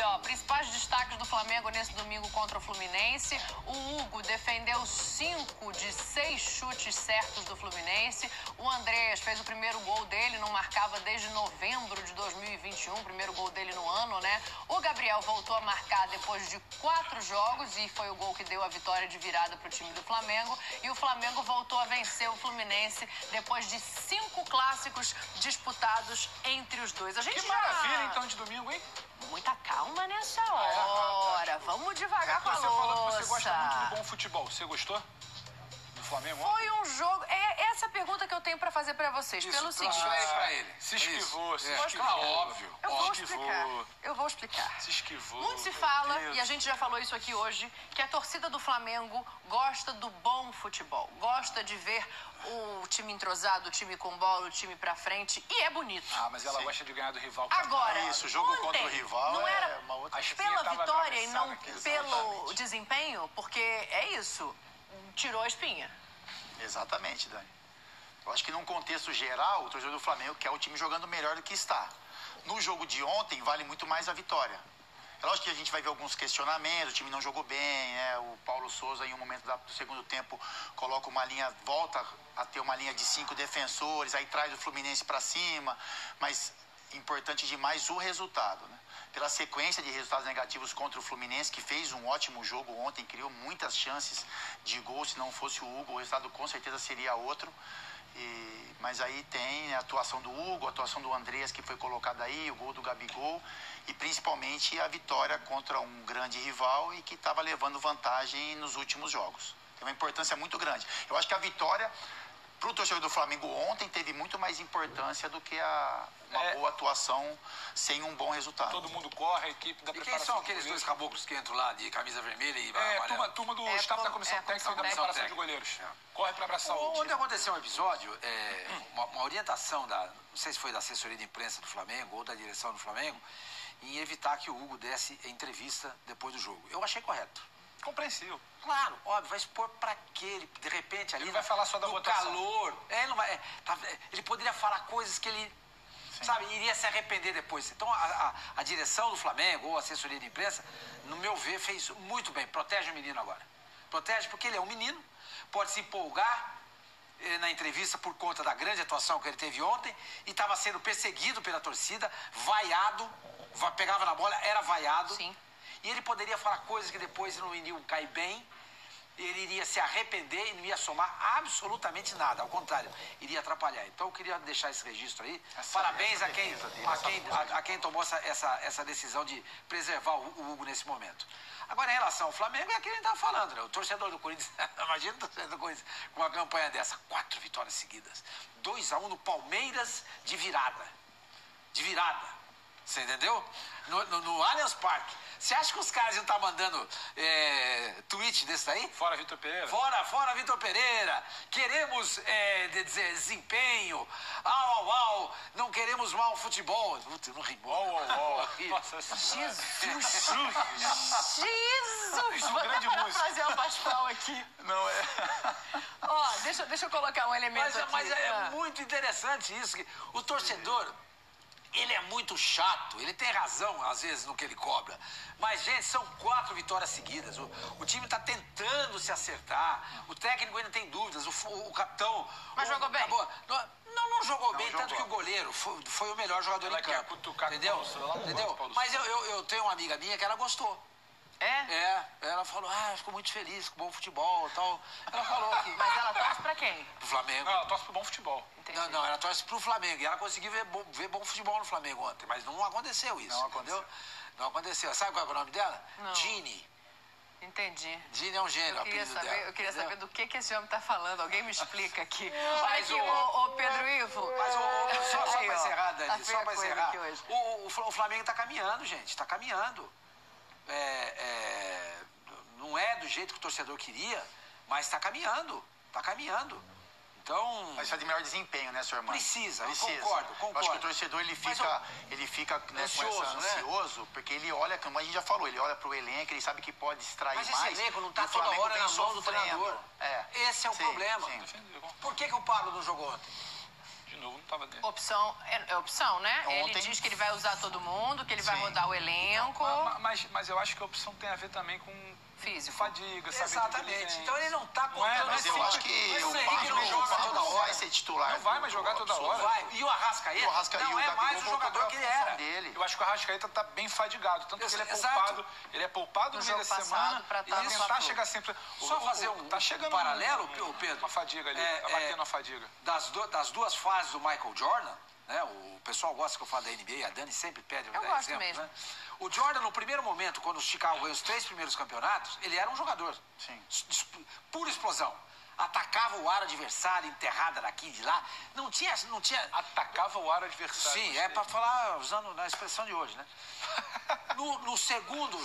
ó, principais destaques do Flamengo nesse domingo contra o Fluminense. O Hugo defendeu 5 de 6 chutes certos do Fluminense. O Andreas fez o primeiro gol dele, não marcava desde novembro de 2021, primeiro gol dele no ano, né? O Gabriel voltou a marcar depois de 4 jogos e foi o gol que deu a vitória de virada para o time do Flamengo. E o Flamengo voltou a vencer o Fluminense depois de 5 clássicos disputados entre os dois. A gente que maravilha, então, de domingo, hein? Muita calma nessa hora. Vamos devagar com a louça. Você falou que você gosta muito de bom futebol. Você gostou do Flamengo? Foi um jogo... É essa a pergunta que eu tenho pra fazer pra vocês. Isso, pelo seguinte... pra ele. Se esquivou, se esquivou. esquivou. Óbvio. Eu vou explicar. Se esquivou. Muito se fala, e a gente já falou isso aqui hoje, que a torcida do Flamengo gosta do bom futebol. Gosta de ver o time entrosado, o time com bola, o time pra frente. E é bonito. Ah, mas ela gosta de ganhar do rival. Agora, isso, o jogo ontem, contra o rival não era uma outra... pela vitória e não pelo Exatamente. desempenho, porque é isso. Tirou a espinha. Exatamente, Dani. Eu acho que num contexto geral, o torcedor do Flamengo quer o time jogando melhor do que está. No jogo de ontem, vale muito mais a vitória. É lógico que a gente vai ver alguns questionamentos, o time não jogou bem, o Paulo Souza, em um momento do segundo tempo, coloca uma linha, volta a ter uma linha de 5 defensores, aí traz o Fluminense para cima, mas importante demais o resultado, né? Pela sequência de resultados negativos contra o Fluminense, que fez um ótimo jogo ontem, criou muitas chances de gol. Se não fosse o Hugo, o resultado com certeza seria outro. Mas aí tem a atuação do Hugo, a atuação do Andreas, que foi colocada aí, o gol do Gabigol, e principalmente a vitória contra um grande rival e que estava levando vantagem nos últimos jogos. Tem uma importância muito grande. Eu acho que a vitória para o torcedor do Flamengo ontem teve muito mais importância do que uma boa atuação sem um bom resultado. Todo mundo corre, a equipe da E quem preparação. são aqueles dois caboclos que entram lá de camisa vermelha e amarela? Turma do staff da comissão técnica e da preparação de goleiros. Corre para abraçar o time. Onde aconteceu um episódio, uma orientação não sei se foi da assessoria de imprensa do Flamengo ou da direção do Flamengo, em evitar que o Hugo desse entrevista depois do jogo. Eu achei correto. Compreensível. Claro, óbvio, vai expor pra quê? Ele, de repente, ali Ele vai falar só da no votação. calor. Ele não vai. Ele poderia falar coisas que ele, sabe, iria se arrepender depois. Então, a direção do Flamengo ou a assessoria de imprensa, no meu ver, fez muito bem. Protege o menino agora. Protege porque ele é um menino, pode se empolgar na entrevista por conta da grande atuação que ele teve ontem e estava sendo perseguido pela torcida, vaiado, pegava na bola, era vaiado. Sim. E ele poderia falar coisas que depois não iriam cair bem, ele iria se arrepender e não ia somar absolutamente nada, ao contrário, iria atrapalhar. Então eu queria deixar esse registro aí. Parabéns a quem tomou essa decisão de preservar o Hugo nesse momento. Agora, em relação ao Flamengo, é aquilo que a gente estava falando, né? O torcedor do Corinthians, imagina o torcedor do Corinthians com uma campanha dessa, 4 vitórias seguidas, 2-1 no Palmeiras de virada. De virada. Você entendeu? No Allianz Parque. Você acha que os caras iam estar mandando tweet desse daí? Fora Vitor Pereira. Fora Vitor Pereira. Queremos desempenho. Não queremos mau futebol. Puta, não rimou. Nossa, Jesus! Jesus! Uma grande música. Vou fazer uma pastoral aqui. Não é... Ó, deixa eu colocar um elemento aqui. Mas é muito interessante isso. Que o torcedor... Ele é muito chato, ele tem razão, às vezes, no que ele cobra. Mas, gente, são 4 vitórias seguidas. O time está tentando se acertar. O técnico ainda tem dúvidas. O capitão... Mas jogou bem? Não jogou bem, tanto que o goleiro foi o melhor jogador em campo. Entendeu? Mas eu tenho uma amiga minha que ela gostou. Ela falou, ficou muito feliz com o bom futebol e tal. Ela falou que... Mas ela torce pra quem? Pro Flamengo. Não, ela torce pro bom futebol. Entendi. Não, ela torce pro Flamengo. E ela conseguiu ver bom futebol no Flamengo ontem. Mas não aconteceu isso, entendeu? Não aconteceu. Sabe qual é o nome dela? Não. Ginny. Entendi. Ginny é um gênio, o apelido dela. Eu queria saber do que esse homem tá falando. Alguém me explica aqui. Olha aqui, ô Pedro Ivo. Mas só pra encerrar, Dani, tá só pra encerrar. hoje. O Flamengo tá caminhando, gente. Tá caminhando. Não é do jeito que o torcedor queria, mas tá caminhando. Tá caminhando. Então... Mas precisa de melhor desempenho, né, senhor Armando? Precisa. Concordo. Eu acho que o torcedor, ele fica né, ansioso, porque ele olha, como a gente já falou, ele olha pro elenco, ele sabe que pode extrair mais. Mas esse elenco não tá toda hora na mão do treinador. Esse é o problema. Sim. Por que o Pablo não jogou ontem? De novo não estava dentro. Opção, é opção, né? Ontem... Ele diz que ele vai usar todo mundo, que ele vai rodar o elenco. Mas eu acho que a opção tem a ver também com físico. Fadiga, sabe? Exatamente. Então ele não tá contando. Mas eu acho que o Paulo não vai ser titular. Não vai mais jogar toda hora. Vai. E o Arrascaeta não é mais o jogador que ele era. Eu acho que o Arrascaeta tá bem fadigado. Tanto que ele é poupado. Ele é poupado no meio da semana. E tentar chegar sempre. Só fazer um paralelo, Pedro. Uma fadiga ali. Tá batendo a fadiga. Das duas fases do Michael Jordan, né? O pessoal gosta que eu falo da NBA, a Dani sempre pede eu gosto mesmo. Né? O Jordan, no primeiro momento, quando o Chicago ganhou os 3 primeiros campeonatos, ele era um jogador. Sim. Pura explosão. Atacava o aro adversário, enterrada daqui de lá. Não tinha... Atacava o aro adversário. Sim, é para falar usando na expressão de hoje, né? No segundo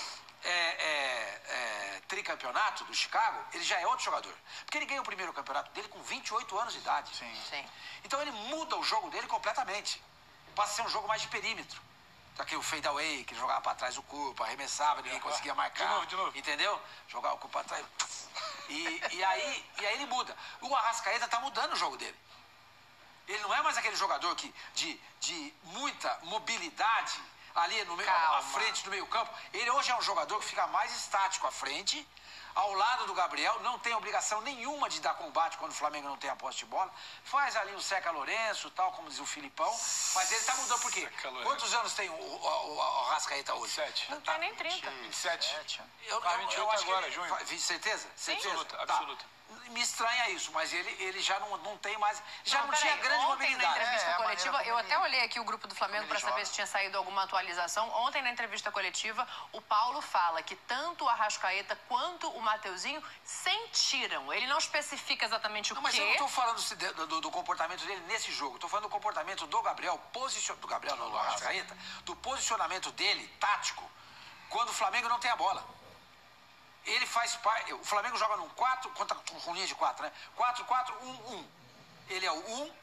tricampeonato do Chicago, ele já é outro jogador. Porque ele ganha o primeiro campeonato dele com 28 anos de idade. Sim. Então ele muda o jogo dele completamente. Passa a ser um jogo mais de perímetro. Aquele fade away, que jogava para trás o corpo, arremessava, ninguém conseguia marcar. De novo. Entendeu? Jogava o corpo para trás. E aí ele muda. O Arrascaeta tá mudando o jogo dele. Ele não é mais aquele jogador de muita mobilidade ali no meio, à frente do meio campo. Ele hoje é um jogador que fica mais estático à frente, ao lado do Gabriel, não tem obrigação nenhuma de dar combate quando o Flamengo não tem a posse de bola. Faz ali um Seca Lourenço, tal, como diz o Filipão. Mas ele tá mudando por quê? Quantos anos tem o Arrascaeta hoje? 7. Não tem nem 30. 27. Eu 28 acho agora, que junho. Certeza? Absoluta. Me estranha isso, mas ele já não tem mais... Já não tinha grande mobilidade. Ontem na entrevista coletiva, eu até olhei aqui o grupo do Flamengo para saber se tinha saído alguma atualização. Ontem na entrevista coletiva, o Paulo fala que tanto o Arrascaeta quanto o Mateuzinho sentiram. Ele não especifica exatamente o quê. Mas eu não estou falando do comportamento dele nesse jogo. Estou falando do comportamento do Gabriel, do Arrascaeta, do posicionamento dele, tático, quando o Flamengo não tem a bola. Ele faz parte... O Flamengo joga num 4, com linha de 4, né? 4-4-1-1. Ele é o 1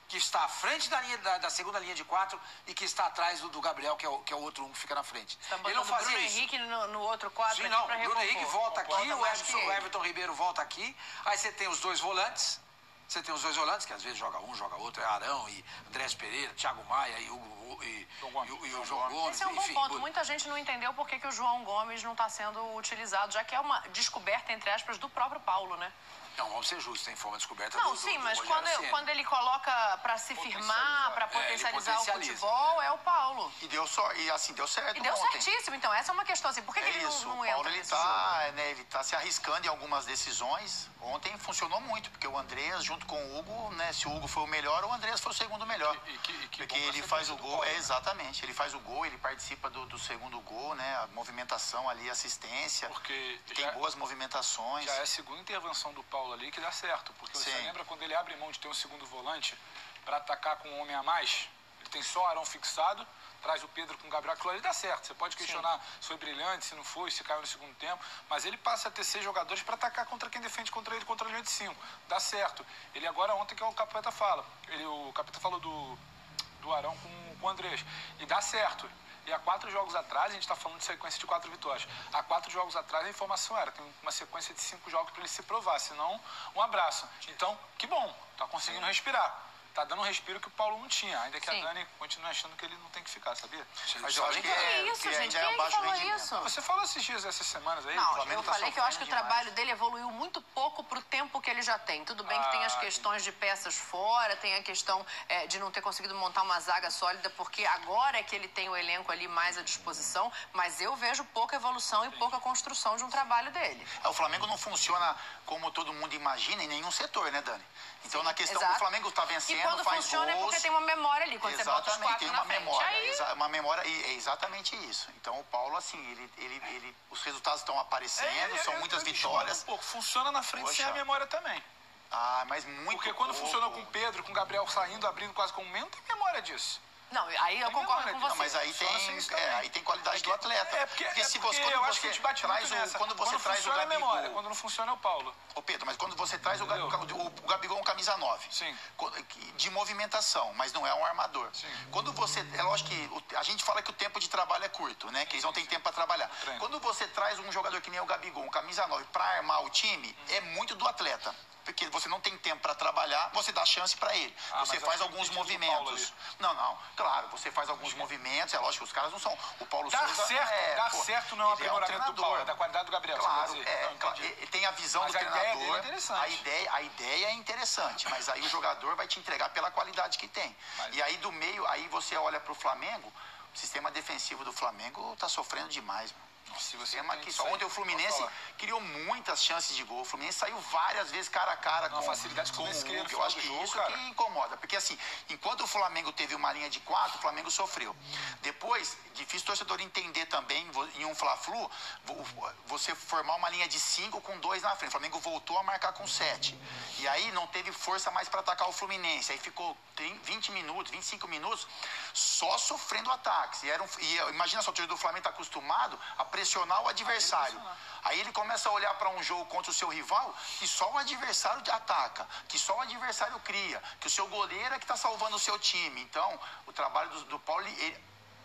que está à frente da segunda linha de 4 e que está atrás do Gabriel, que é o outro 1 que fica na frente. Tá, ele não fazia Bruno isso. Henrique no outro 4. Sim, não. O Bruno Henrique volta aqui, o Everton Ribeiro volta aqui. Aí você tem os dois volantes. Que às vezes joga um, joga outro. É Arão e Andrés Pereira, Thiago Maia e o João Gomes. Esse é um bom ponto. Muita gente não entendeu por que o João Gomes não está sendo utilizado, já que é uma descoberta, entre aspas, do próprio Paulo, né? Não, vamos ser justos, foi uma descoberta do sim, mas quando ele coloca para se firmar, para potencializar o futebol, é o Paulo. E deu certo. E deu certíssimo. Então, essa é uma questão assim, por que ele não entra nesse jogo? Ele tá se arriscando em algumas decisões. Ontem funcionou muito, porque o Andreas, junto com o Hugo, né? Se o Hugo foi o melhor, o Andreas foi o segundo melhor. Porque ele faz o gol, exatamente. Ele faz o gol, ele participa do segundo gol, né? A movimentação ali, assistência. Porque tem boas movimentações. Já é a segunda intervenção do Paulo ali que dá certo, porque você lembra quando ele abre mão de ter um segundo volante para atacar com um homem a mais, ele tem só Arão fixado, traz o Pedro com o Gabriel, aquilo ali dá certo. Você pode questionar se foi brilhante, se não foi, se caiu no segundo tempo, mas ele passa a ter 6 jogadores para atacar contra quem defende contra ele, contra a linha de 5. Dá certo. Ele agora, ontem que o Capeta fala, o Capeta falou do Arão com o Andrés, e dá certo. E há 4 jogos atrás, a gente está falando de sequência de 4 vitórias. Há 4 jogos atrás, a informação era, tem uma sequência de 5 jogos para ele se provar, senão um abraço. Então, que bom, está conseguindo respirar. Tá dando um respiro que o Paulo não tinha, ainda que a Dani continue achando que ele não tem que ficar, sabia? Mas eu acho que isso, gente? Quem é que falou isso? Você falou esses dias, essas semanas aí? Não, eu falei que eu acho que o trabalho dele evoluiu muito pouco pro tempo que ele já tem. Tudo bem que tem as questões de peças fora, tem a questão de não ter conseguido montar uma zaga sólida, porque agora é que ele tem o elenco ali mais à disposição, mas eu vejo pouca evolução e pouca construção de um trabalho dele. O Flamengo não funciona como todo mundo imagina em nenhum setor, né, Dani? Então, na questão do Flamengo tá vencendo, quando faz funciona gols. É porque tem uma memória ali, quando você bota os 4 tem na uma frente. memória, Aí... uma memória, e é exatamente isso. Então, o Paulo, assim, os resultados estão aparecendo, são muitas vitórias. Pô, funciona na frente sem a memória também. Mas muito Porque quando funcionou com o Pedro, com o Gabriel saindo, abrindo quase com o meio, não tem memória disso. Não, aí eu concordo com você. Não, mas aí tem qualidade do atleta. Porque se você traz quando você traz o Gabigol, memória, quando não funciona é o Paulo. Ô Pedro, mas quando você traz o Gabigol é um camisa 9. Sim. De movimentação, mas não é um armador. Sim. Quando você, é lógico que a gente fala que o tempo de trabalho é curto, né? Que eles não têm tempo para trabalhar. Quando você traz um jogador que nem o Gabigol, um camisa 9, para armar o time, é muito do atleta. porque você não tem tempo para trabalhar, você dá chance para ele. Você faz alguns movimentos. Não, claro, você faz alguns movimentos, é lógico que os caras não são... O Paulo Souza... Dá certo não é um aprimoramento do Paulo, é da qualidade do Gabriel. Claro, tem a visão do treinador. A ideia é interessante, mas aí o jogador vai te entregar pela qualidade que tem. E aí do meio, aí você olha para o Flamengo, o sistema defensivo do Flamengo está sofrendo demais, mano. Ontem o Fluminense criou muitas chances de gol. O Fluminense saiu várias vezes cara a cara com facilidade com o Hulk. Eu acho que isso que incomoda. Porque assim, enquanto o Flamengo teve uma linha de 4, o Flamengo sofreu. Depois, difícil o torcedor entender também, em um Fla-Flu, você formar uma linha de 5 com 2 na frente. O Flamengo voltou a marcar com 7. E aí não teve força mais para atacar o Fluminense. Aí ficou 20 minutos, 25 minutos só sofrendo ataques. Imagina só, o torcedor do Flamengo está acostumado a pressionar o adversário. Aí ele começa a olhar para um jogo contra o seu rival que só o adversário ataca, que só o adversário cria, que o seu goleiro é que está salvando o seu time. Então, o trabalho do Paulo,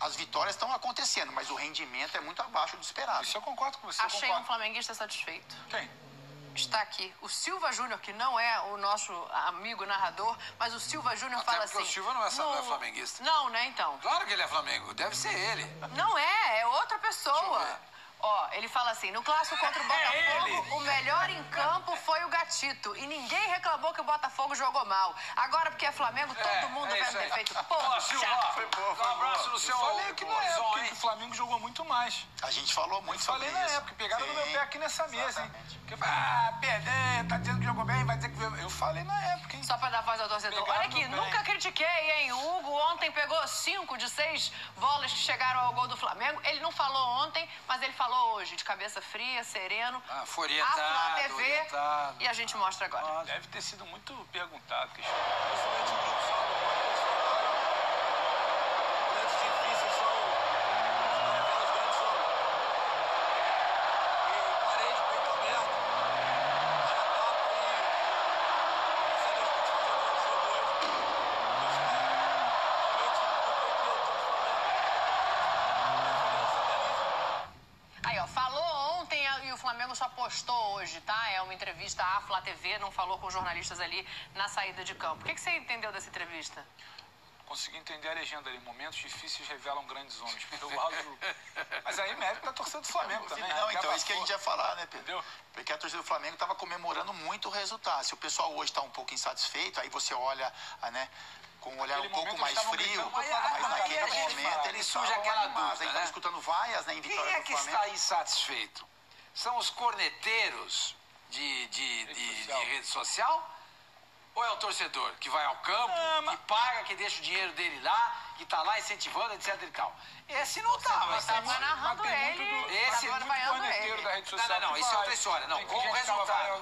as vitórias estão acontecendo, mas o rendimento é muito abaixo do esperado. Isso eu concordo com você. Achei um flamenguista satisfeito. Quem? Está aqui o Silva Júnior, que não é o nosso amigo narrador, mas o Silva Júnior fala assim... o Silva não é flamenguista. Não, né, então? Claro que ele é Flamengo, deve ser ele. Não é outra pessoa. Ó, ele fala assim, no clássico contra o Botafogo, o melhor em campo foi o Gatito. E ninguém reclamou que o Botafogo jogou mal. Agora, porque é Flamengo, todo mundo vendo defeito. Pô, Silva, foi boa. Um abraço no seu... Eu falei que na época que o Flamengo jogou muito mais. A gente falou muito sobre isso. Eu falei na época, pegaram no meu pé aqui nessa mesa, hein? Porque eu falei, perder, tá dizendo que jogou bem, vai dizer que... Eu falei na época, hein? Só pra dar voz ao torcedor. Olha aqui, nunca critiquei, hein? O Hugo ontem pegou 5 de 6 bolas que chegaram ao gol do Flamengo. Ele não falou ontem, mas ele falou hoje, de cabeça fria, sereno. Foi orientado, A Flá TV, orientado. e a gente mostra agora. Deve ter sido muito perguntado. Só postou hoje, tá? É uma entrevista à Flá TV, não falou com jornalistas ali na saída de campo. O que você entendeu dessa entrevista? Consegui entender a legenda ali. Momentos difíceis revelam grandes homens. Mas aí mérito da torcida do Flamengo também. Não, então é isso que a gente ia falar, né, Pedro? Entendeu? Porque a torcida do Flamengo estava comemorando muito o resultado. Se o pessoal hoje está um pouco insatisfeito, aí você olha, né, com um olhar um pouco mais frio, mas naquele momento ele surge aquela dúvida. A gente estava escutando vaias, né, em vitória do Flamengo. Quem é que está insatisfeito? São os corneteiros de rede social? Ou é o torcedor que vai ao campo, que paga, que deixa o dinheiro dele lá, que tá lá incentivando, etc e tal? Esse não tá, mas tá narrando ele. Esse é muito corneteiro da rede social. Não, isso é outra história. Não, com o resultado.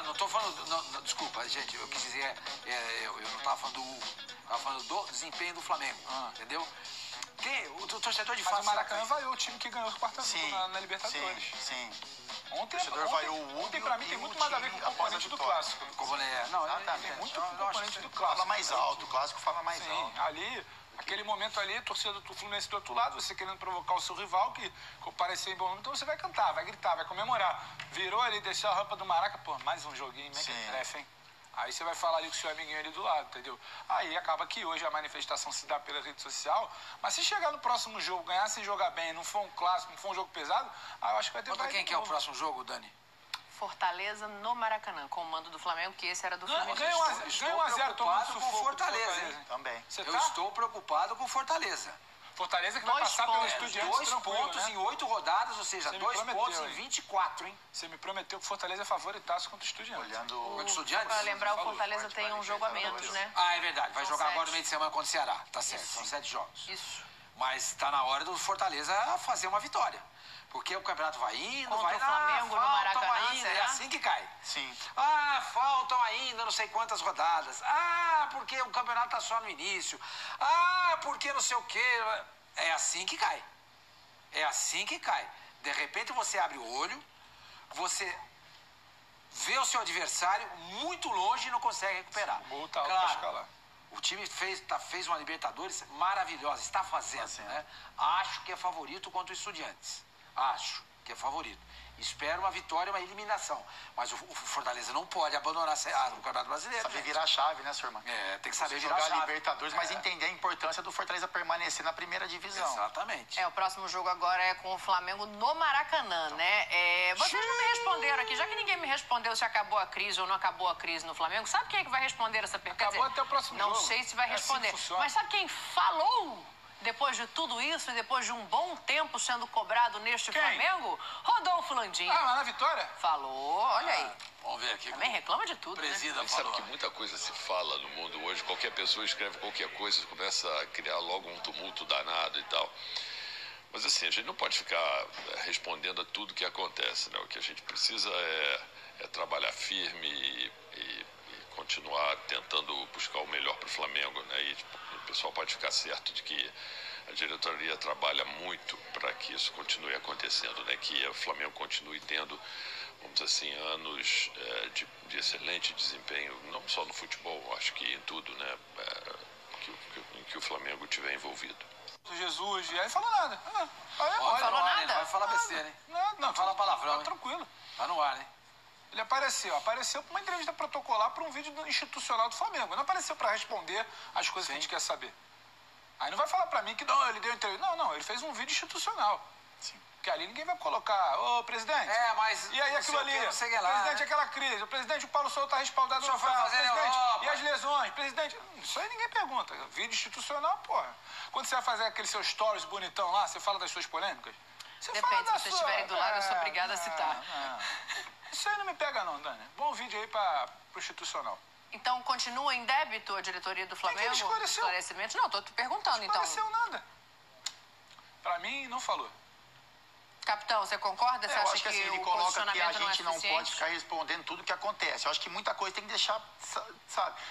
Não tô falando... Não, desculpa, gente, eu quis dizer... eu não tava falando do Hugo. Tava falando do desempenho do Flamengo, entendeu? O torcedor de fato... Mas o Maracanã vaiou o time que ganhou o quarto-gol na Libertadores. Sim. Ontem pra mim tem muito mais a ver com o componente do clássico. Tem muito com o componente do clássico. Fala mais alto, o clássico fala mais alto. Ali, aquele momento ali, a torcida do Fluminense do outro lado, você querendo provocar o seu rival, que compareceu em bom momento, então você vai cantar, vai gritar, vai comemorar. Virou ali, desceu a rampa do Maraca, mais um joguinho, mequetrefe, hein? Aí você vai falar ali com o seu amiguinho ali do lado, entendeu? Aí acaba que hoje a manifestação se dá pela rede social, mas se chegar no próximo jogo, ganhar sem jogar bem, não for um clássico, não for um jogo pesado, aí eu acho que vai ter... Contra quem que é o próximo jogo, Dani? Fortaleza no Maracanã, com o mando do Flamengo, que esse era do Fluminense. Ganhou 1-0 tomando com Fortaleza. Também. Eu estou preocupado com Fortaleza. Fortaleza que vai passar pelo Estudiantes 2 pontos em 8 rodadas, ou seja, 2 pontos em 24, hein? Você me prometeu que o Fortaleza é favoritaço contra o Estudiantes. Contra o Estudiantes? Pra lembrar, o Fortaleza tem um jogo a menos, né? É verdade. Vai jogar agora no meio de semana contra o Ceará. Tá certo, são 7 jogos. Isso. Mas tá na hora do Fortaleza fazer uma vitória. Porque o campeonato vai indo, contra o Flamengo no Maracanã, ainda, é assim que cai. Sim. Faltam ainda não sei quantas rodadas. Porque o campeonato tá só no início. Porque não sei o quê. É assim que cai. É assim que cai. De repente você abre o olho, você vê o seu adversário muito longe e não consegue recuperar. Claro, o time fez uma Libertadores maravilhosa, está fazendo, né? Acho que é favorito contra o Estudiantes. Acho. que é favorito. Espero uma vitória, uma eliminação. Mas o Fortaleza não pode abandonar no Campeonato Brasileiro. Saber virar a chave, né, sua irmã? Tem que saber virar a chave. Libertadores, mas entender a importância do Fortaleza permanecer na primeira divisão. Exatamente. O próximo jogo agora é com o Flamengo no Maracanã, né? Vocês não me responderam aqui, já que ninguém me respondeu se acabou a crise ou não acabou a crise no Flamengo, sabe quem é que vai responder essa pergunta? Acabou até o próximo jogo. Não sei se vai responder. Assim mas sabe quem falou? Depois de tudo isso e depois de um bom tempo sendo cobrado neste Flamengo, Rodolfo Landim. Mas na vitória? Falou, olha aí. Vamos ver aqui. Também reclama de tudo, né? Sabe que muita coisa se fala no mundo hoje, qualquer pessoa escreve qualquer coisa, começa a criar logo um tumulto danado e tal. Mas assim, a gente não pode ficar respondendo a tudo que acontece, né? O que a gente precisa é trabalhar firme e continuar tentando buscar o melhor para o Flamengo, né? E o pessoal pode ficar certo de que a diretoria trabalha muito para que isso continue acontecendo, né? Que o Flamengo continue tendo, vamos dizer assim, anos de excelente desempenho, não só no futebol, acho que em tudo, né? Em que o Flamengo estiver envolvido. Jesus, e aí falou nada. Não falou nada? Vai falar besteira, hein? Não, fala palavrão, hein? Tranquilo. Tá no ar, hein? Ele apareceu para uma entrevista protocolar para um vídeo institucional do Flamengo. Não apareceu para responder as coisas que a gente quer saber. Aí não vai falar para mim que não, ele deu entrevista. Não, ele fez um vídeo institucional. Sim. Porque ali ninguém vai colocar, ô presidente. Mas. E aí aquilo ali? Presidente, aquela crise. O presidente, o Paulo Souto está respaldado no carro. Presidente, e as lesões? Presidente. Isso aí ninguém pergunta. Vídeo institucional, porra. Quando você vai fazer aquele seu stories bonitão lá, você fala das suas polêmicas? Depende, se vocês estiverem do lado, eu sou obrigada a citar. Isso aí não me pega não, Dani. Bom vídeo aí pro institucional. Então, continua em débito a diretoria do Flamengo? Ele esclareceu. Esclarecimentos? Não, tô te perguntando, então. Não esclareceu nada. Pra mim, não falou. Capitão, você concorda? Você acha que assim, ele o coloca que a gente não suficiente? pode ficar respondendo tudo o que acontece. Eu acho que muita coisa tem que deixar,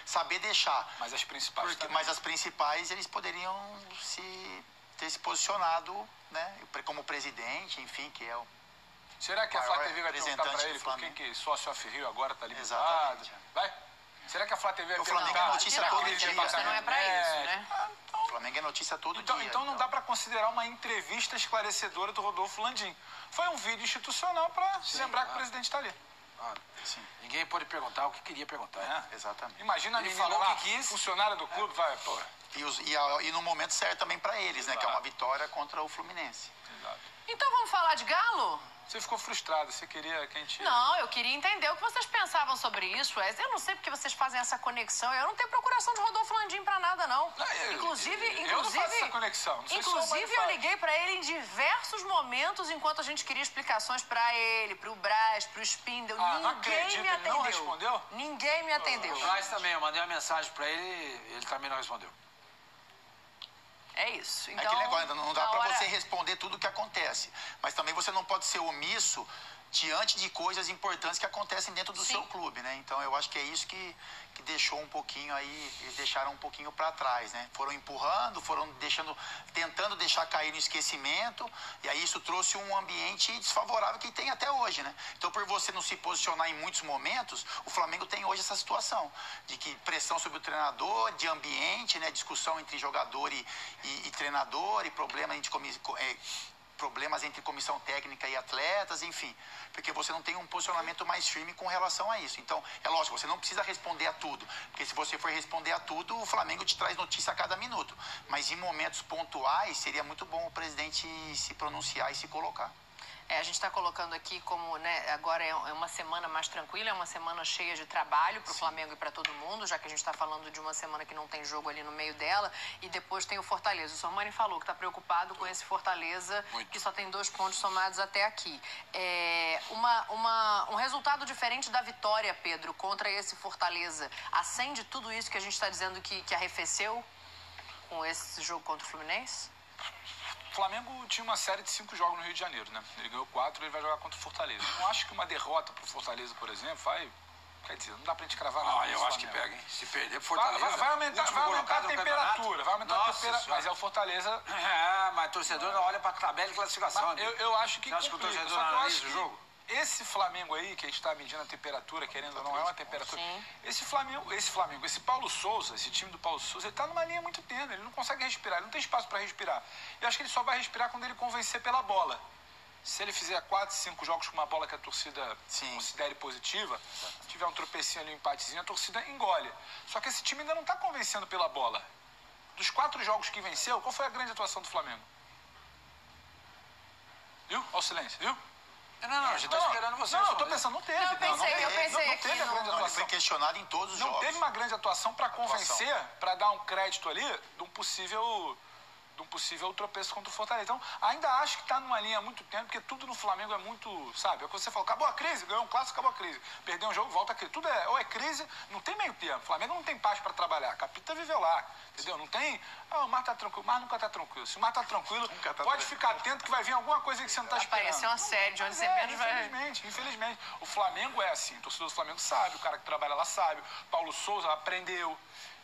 saber deixar. Mas as principais Mas as principais, eles poderiam ter se posicionado, né, como presidente, enfim, que é o... Será que a Flá TV vai perguntar pra ele por que sócio AFRIO agora tá limitado? Exatamente. Vai? Será que a Flá TV vai perguntar? O Flamengo é notícia todo dia. Não é pra isso, né? O Flamengo é notícia todo dia. Então não dá pra considerar uma entrevista esclarecedora do Rodolfo Landim. Foi um vídeo institucional pra lembrar que o presidente tá ali. Sim. Ninguém pode perguntar o que queria perguntar. Exatamente. Imagina a menina lá, funcionária do clube, vai, porra. E no momento certo também pra eles, né? Que é uma vitória contra o Fluminense. Exato. Então vamos falar de Galo? Você ficou frustrado, você queria que a gente... Não, eu queria entender o que vocês pensavam sobre isso, Wesley. Eu não sei porque vocês fazem essa conexão. Eu não tenho procuração de Rodolfo Landim pra nada, não. Inclusive, eu não faço essa conexão. Não sei inclusive, eu liguei pra ele em diversos momentos enquanto a gente queria explicações pra ele, pro Braz, pro Spindle. Ninguém me atendeu. Ele não respondeu? Ninguém me atendeu. O Braz também, eu mandei uma mensagem pra ele, ele também não respondeu. É isso. Então, é aquele negócio, não dá pra você responder tudo o que acontece. Mas também você não pode ser omisso diante de coisas importantes que acontecem dentro do seu clube, né? Então eu acho que é isso que deixou um pouquinho aí, eles deixaram um pouquinho para trás, né? Foram empurrando, foram tentando deixar cair no esquecimento, e aí isso trouxe um ambiente desfavorável que tem até hoje, né? Então, por você não se posicionar em muitos momentos, o Flamengo tem hoje essa situação de que pressão sobre o treinador, de ambiente, né? Discussão entre jogador e treinador, e problemas entre comissão técnica e atletas, enfim, porque você não tem um posicionamento mais firme com relação a isso. Então, é lógico, você não precisa responder a tudo, porque se você for responder a tudo, o Flamengo te traz notícia a cada minuto. Mas em momentos pontuais, seria muito bom o presidente se pronunciar e se colocar. A gente está colocando aqui como, né, agora é uma semana mais tranquila, é uma semana cheia de trabalho para o Flamengo e para todo mundo, já que a gente está falando de uma semana que não tem jogo ali no meio dela, e depois tem o Fortaleza. O Sormani falou que está preocupado com esse Fortaleza, que só tem 2 pontos somados até aqui. Um resultado diferente da vitória, Pedro, contra esse Fortaleza, acende tudo isso que a gente está dizendo que arrefeceu com esse jogo contra o Fluminense? O Flamengo tinha uma série de 5 jogos no Rio de Janeiro, né? Ele ganhou 4 e ele vai jogar contra o Fortaleza. Não acho que uma derrota pro Fortaleza, por exemplo, vai... Quer dizer, não dá pra gente cravar nada. Eu acho que pega, hein? Se perder pro Fortaleza... Vai aumentar a temperatura, vai aumentar a temperatura. Mas é o Fortaleza... Mas o torcedor não olha pra tabela de classificação. Eu acho que... Você acha que o torcedor analisa o jogo? Esse Flamengo aí, que a gente está medindo a temperatura, querendo ou não, é uma temperatura. Sim. Esse Flamengo, esse Paulo Souza, esse time do Paulo Souza, ele está numa linha muito tênue, ele não consegue respirar, ele não tem espaço para respirar. Eu acho que ele só vai respirar quando ele convencer pela bola. Se ele fizer 4, 5 jogos com uma bola que a torcida considere positiva, tiver um tropecinho ali, um empatezinho, a torcida engole. Só que esse time ainda não está convencendo pela bola. Dos 4 jogos que venceu, qual foi a grande atuação do Flamengo? Viu? Olha o silêncio, viu? Não, a gente tá esperando você. Não, eu tô pensando, não teve. Não, eu pensei não teve a grande atuação. Ele foi questionado em todos os jogos. Não teve uma grande atuação para convencer, para dar um crédito ali de um possível tropeço contra o Fortaleza. Então, ainda acho que está numa linha há muito tempo, porque tudo no Flamengo é muito, sabe? É o que você falou, acabou a crise, ganhou um clássico, acabou a crise. Perdeu um jogo, volta a crise. Tudo ou é crise, não tem meio termo. O Flamengo não tem paz para trabalhar. A Capita viveu lá, entendeu? Não tem, o mar tá tranquilo. O mar nunca tá tranquilo. Se o mar tá tranquilo, pode ficar atento que vai vir alguma coisa que você não tá esperando. Vai aparecer uma série de onde você menos vai... Infelizmente. O Flamengo é assim. O torcedor do Flamengo sabe, o cara que trabalha lá sabe. Paulo Souza aprendeu.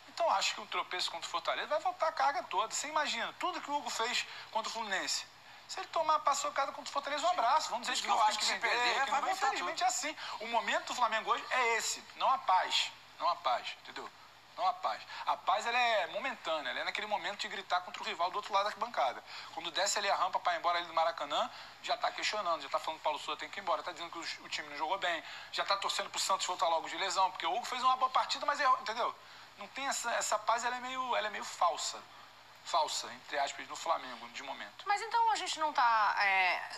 Então, acho que o tropeço contra o Fortaleza vai voltar a carga toda. Você imagina, tudo que o Hugo fez contra o Fluminense. Se ele tomar a paçocada contra o Fortaleza, um abraço. Vamos dizer que eu acho que se perder, que vai infelizmente é assim. O momento do Flamengo hoje é esse. Não a paz. Não a paz, entendeu? Não a paz. A paz, ela é momentânea. Ela é naquele momento de gritar contra o rival do outro lado da arquibancada. Quando desce ali a rampa para ir embora ali do Maracanã, já está questionando, já está falando que o Paulo Souza tem que ir embora, está dizendo que o time não jogou bem, já está torcendo para o Santos voltar logo de lesão, porque o Hugo fez uma boa partida, mas errou, entendeu? Não tem essa paz, ela é meio falsa. Falsa, entre aspas, no Flamengo, de momento. Mas então a gente não tá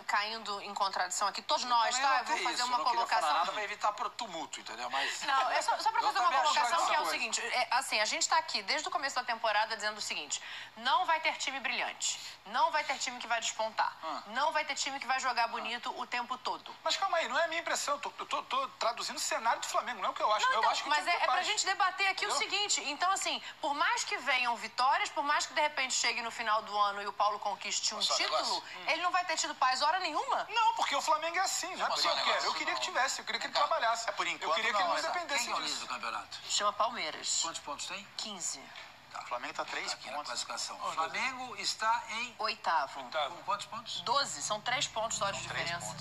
caindo em contradição aqui, todos nós, tá? Eu vou fazer uma colocação. Não nada para evitar tumulto, entendeu? Mas... Não, é só para fazer uma colocação que é o seguinte, assim, a gente tá aqui desde o começo da temporada dizendo o seguinte, não vai ter time brilhante, não vai ter time que vai despontar, não vai ter time que vai jogar bonito o tempo todo. Mas calma aí, não é a minha impressão, eu tô traduzindo o cenário do Flamengo, não é o que eu acho. Não, então, eu acho que mas é pra gente debater aqui o seguinte, então assim, por mais que venham vitórias, por mais que de repente chegue no final do ano e o Paulo conquiste um título, ele não vai ter tido paz hora nenhuma? Não, porque o Flamengo é assim, não é porque eu quero. Eu queria que tivesse, eu queria que ele trabalhasse. Por enquanto, eu queria que ele não dependesse Quem é o líder disso. do campeonato? Chama Palmeiras. Quantos pontos tem? 15. O Flamengo tá 3 Aqui na pontos. classificação. O Flamengo está em... Oitavo. Com quantos pontos? 12, são 3 pontos só de diferença.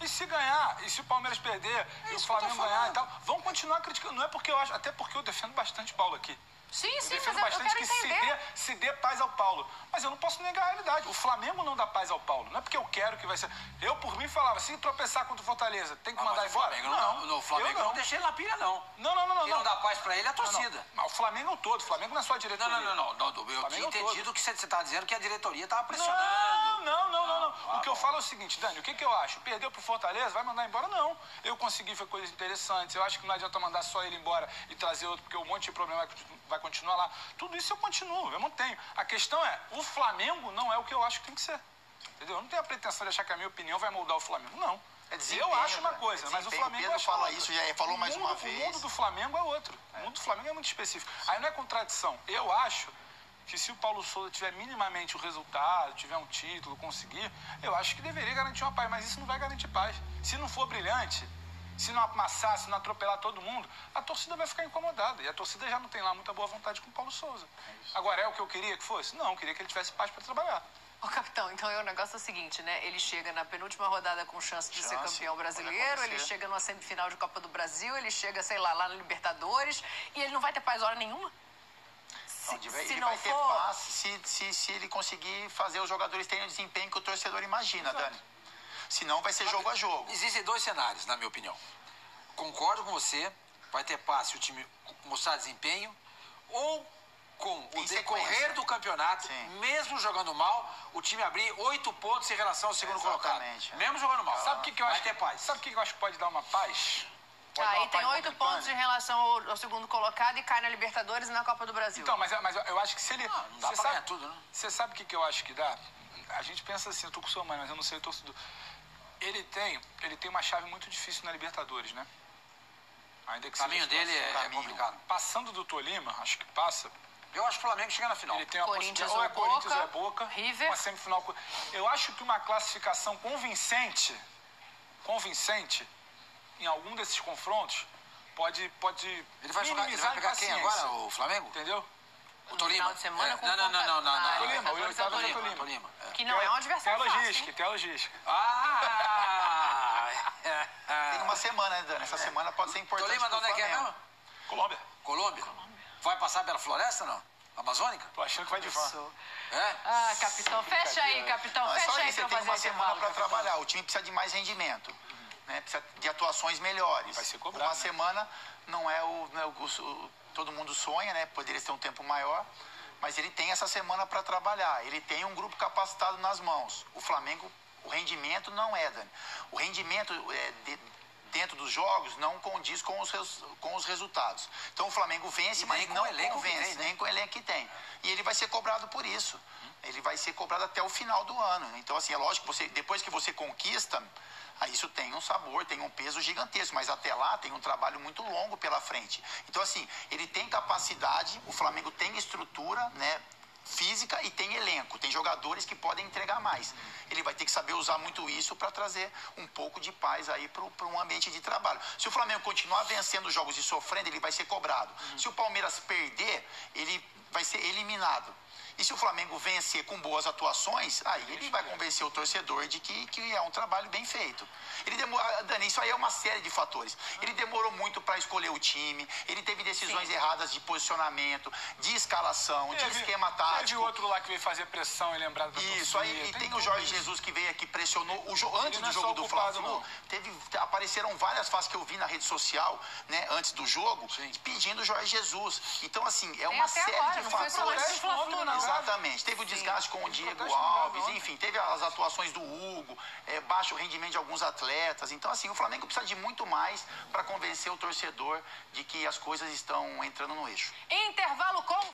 E se ganhar, e se o Palmeiras perder, e o Flamengo ganhar e tal, vão continuar criticando. Não é porque eu acho, até porque eu defendo bastante o Paulo aqui. Sim, Eu mas defendo eu bastante quero que entender. se dê paz ao Paulo. Mas eu não posso negar a realidade. O Flamengo não dá paz ao Paulo. Não é porque eu quero que vai ser... Eu, por mim, falava, se tropeçar contra o Fortaleza, tem que mandar embora? No Flamengo eu não deixei ele na pilha, não. Não. Quem não dá paz pra ele é a torcida. Mas o Flamengo é o todo. O Flamengo não é só a diretoria. Não. Eu tinha entendido que você tá dizendo que a diretoria tava pressionando. Não. O que eu falo é o seguinte, Dani, o que eu acho? Perdeu pro Fortaleza, vai mandar embora? Não. Eu consegui ver coisas interessantes. Eu acho que não adianta mandar só ele embora e trazer outro, porque um monte de problema vai continuar lá. Tudo isso eu continuo, eu mantenho. A questão é, o Flamengo não é o que eu acho que tem que ser. Entendeu? Eu não tenho a pretensão de achar que a minha opinião vai moldar o Flamengo. Não. Eu acho uma coisa, mas o Flamengo Pedro fala isso, já falou mais uma vez. O mundo do Flamengo é outro. O mundo do Flamengo é muito específico. Aí não é contradição. Eu acho que se o Paulo Souza tiver minimamente o resultado, tiver um título, conseguir, eu acho que deveria garantir uma paz, mas isso não vai garantir paz. Se não for brilhante, se não amassar, se não atropelar todo mundo, a torcida vai ficar incomodada. E a torcida já não tem lá muita boa vontade com o Paulo Souza. Agora, é o que eu queria que fosse? Não, eu queria que ele tivesse paz para trabalhar. Ô, capitão, então o negócio é o seguinte, né? Ele chega na penúltima rodada com chance de ser campeão brasileiro, ele chega numa semifinal de Copa do Brasil, ele chega, sei lá na Libertadores, e ele não vai ter paz hora nenhuma? Ele vai ter paz se ele conseguir fazer os jogadores terem o desempenho que o torcedor imagina, Dani. Senão vai ser jogo a jogo. Existem 2 cenários, na minha opinião. Concordo com você, vai ter paz se o time mostrar desempenho, ou com o decorrer do campeonato, mesmo jogando mal, o time abrir 8 pontos em relação ao segundo colocado. Mesmo jogando mal. Sabe o que eu acho? Vai ter paz. Sabe o que eu acho que pode dar uma paz? Aí tem 8 pontos em relação ao segundo colocado e cai na Libertadores e na Copa do Brasil. Então, mas eu acho que se ele... Não dá pra ganhar tudo, né? Você sabe o que eu acho que dá? A gente pensa assim, eu tô com sua mãe, mas eu não sei o torcedor. Ele tem uma chave muito difícil na Libertadores, né? Ainda que o caminho dele é complicado. Passando do Tolima, acho que passa. Eu acho que o Flamengo chega na final. Ele tem uma Corinthians ou é Corinthians ou é Boca. River. Uma semifinal. Eu acho que uma classificação convincente, em algum desses confrontos, pode Ele vai jogar, ele vai pegar quem agora, o Flamengo? Entendeu? O Tolima. Final de semana com Não. Tolima, o oitavo é Tolima. Que não é um adversário fácil. Tem a logística. Tem uma semana, né, Dani? Essa semana pode ser importante. Tolima, de onde é que é mesmo? Colômbia. Colômbia. Vai passar pela Floresta, não? Amazônica? Tô achando que vai de van. É? Ah, capitão, fecha aí, capitão. Não, é Fecha só aí isso, pra você tem fazer uma semana intervalo, para capitão. trabalhar. O time precisa de mais rendimento, né? Precisa de atuações melhores. Vai ser cobrado, Uma né? semana não é todo mundo sonha, né? Poderia ter um tempo maior, mas ele tem essa semana para trabalhar. Ele tem um grupo capacitado nas mãos. O Flamengo, o rendimento não é, Dani. O rendimento dentro dos jogos não condiz com os resultados. Então o Flamengo vence, mas não convence, nem com o elenco que tem. E ele vai ser cobrado por isso. Ele vai ser cobrado até o final do ano. Então, assim, é lógico que depois que você conquista, aí isso tem um sabor, tem um peso gigantesco, mas até lá tem um trabalho muito longo pela frente. Então, assim, ele tem capacidade, o Flamengo tem estrutura, né, física e tem elenco, tem jogadores que podem entregar mais. Ele vai ter que saber usar muito isso para trazer um pouco de paz aí para um ambiente de trabalho. Se o Flamengo continuar vencendo os jogos e sofrendo, ele vai ser cobrado. Se o Palmeiras perder, ele vai ser eliminado. E se o Flamengo vencer com boas atuações, aí ele vai convencer o torcedor de que é um trabalho bem feito. Ele demora, Dani, isso aí é uma série de fatores. Ele demorou muito para escolher o time, ele teve decisões erradas de posicionamento, de escalação, de esquema tático. Teve outro lá que veio fazer pressão e lembrar da torcida. Isso, aí e tem o Jorge Jesus que veio aqui, pressionou antes do jogo do Fla-Flu. Apareceram várias fases que eu vi na rede social, né, antes do jogo, pedindo o Jorge Jesus. Então, assim, é uma série de fatores. Exatamente. Teve o desgaste com o Diego Alves, enfim, teve as atuações do Hugo, baixo rendimento de alguns atletas. Então, assim, o Flamengo precisa de muito mais para convencer o torcedor de que as coisas estão entrando no eixo. Intervalo com